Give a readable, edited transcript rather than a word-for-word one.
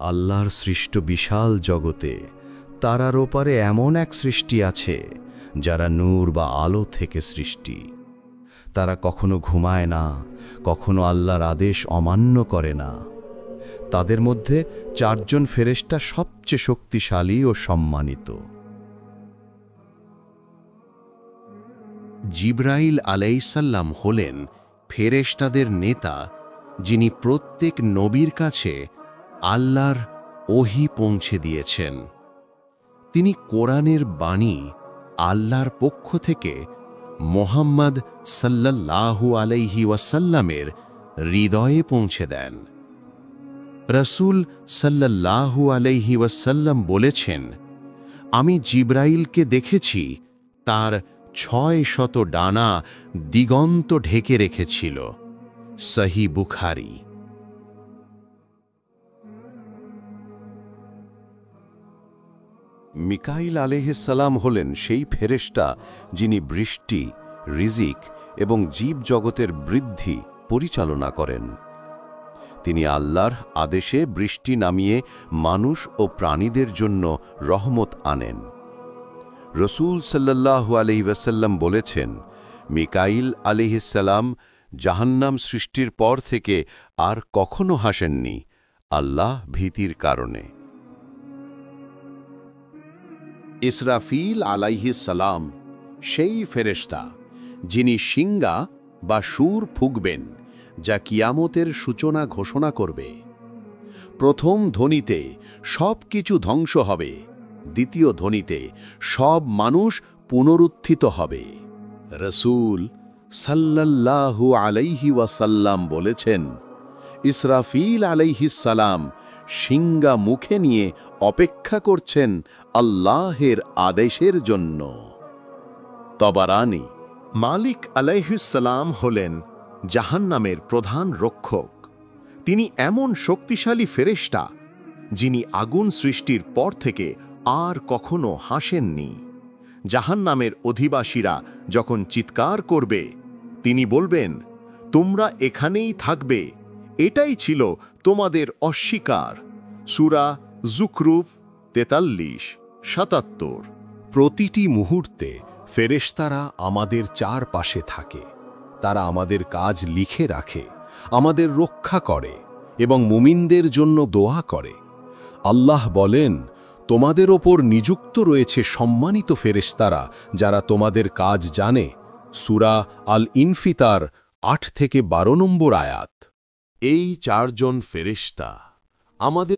আল্লাহর সৃষ্ট বিশাল জগতে তারার ওপারে এমন এক সৃষ্টি আছে যারা নূর বা আলো থেকে সৃষ্টি। তারা কখনো ঘুমায় না, কখনো আল্লাহর আদেশ অমান্য করে না। তাদের মধ্যে 4 জন ফেরেশতা সবচেয়ে শক্তিশালী ও সম্মানিত। জিবরাইল আলাইহিসসালাম হলেন ফেরেশতাদের নেতা, যিনি প্রত্যেক নবীর কাছে আল্লাহর ওহী পৌঁছে দিয়েছেন। তিনি কোরআনের বাণী আল্লাহর পক্ষ থেকে মুহাম্মদ সাল্লাল্লাহু আলাইহি ওয়াসাল্লামের হৃদয়ে পৌঁছে দেন। রাসূল সাল্লাল্লাহু আলাইহি ওয়াসাল্লাম বলেছেন, আমি জিবরাইলকে দেখেছি, তার 600 ডানা দিগন্ত ঢেকে রেখেছিল। সহিহ বুখারী। মিকাইল আলাইহিসসালাম হলেন সেই ফেরেশতা যিনি বৃষ্টি, রিজিক এবং জীব জগতের বৃদ্ধি পরিচালনা করেন। তিনি আল্লাহর আদেশে বৃষ্টি নামিয়ে মানুষ ও প্রাণীদের জন্য রহমত আনেন। রসূল সাল্লাল্লাহু আলাইহি ওয়াসাল্লাম বলেছেন, মিকাইল আলাইহিসসালাম জাহান্নাম সৃষ্টির পর থেকে আর কখনো হাসেননি, আল্লাহ ভীতির কারণে। ইসরাফিল আলাইহিসসালাম সেই ফেরেশতা যিনি শিঙ্গা বা সুর ফুঁকবেন, যা কিয়ামতের সূচনা ঘোষণা করবে। প্রথম ধ্বনিতে সব কিছু ধ্বংস হবে, দ্বিতীয় ধ্বনিতে সব মানুষ পুনরুত্থিত হবে। রসূল সাল্লাল্লাহু আলাইহি ওয়াসাল্লাম বলেছেন, ইসরাফিল আলাইহিসসালাম শিঙ্গা মুখে নিয়ে অপেক্ষা করছেন আল্লাহের আদেশের জন্য। তবারানি। মালিক আলাইহিসসালাম হলেন জাহান্নামের প্রধান রক্ষক। তিনি এমন শক্তিশালী ফেরেশতা যিনি আগুন সৃষ্টির পর থেকে আর কখনো হাসেননি। জাহান্নামের অধিবাসীরা যখন চিৎকার করবে, তিনি বলবেন, তোমরা এখানেই থাকবে, এটাই ছিল তোমাদের অস্বীকার। সূরা যুখরুফ 43-77। প্রতিটি মুহূর্তে ফেরেশতারা আমাদের চারপাশে থাকে। তারা আমাদের কাজ লিখে রাখে, আমাদের রক্ষা করে এবং মুমিনদের জন্য দোয়া করে। আল্লাহ বলেন, তোমাদের ওপর নিযুক্ত রয়েছে সম্মানিত ফেরেশতারা যারা তোমাদের কাজ জানে। সূরা আল ইনফিতার 8 থেকে 12 নম্বর আয়াত। এই 4 জন ফেরেশতা আমাদের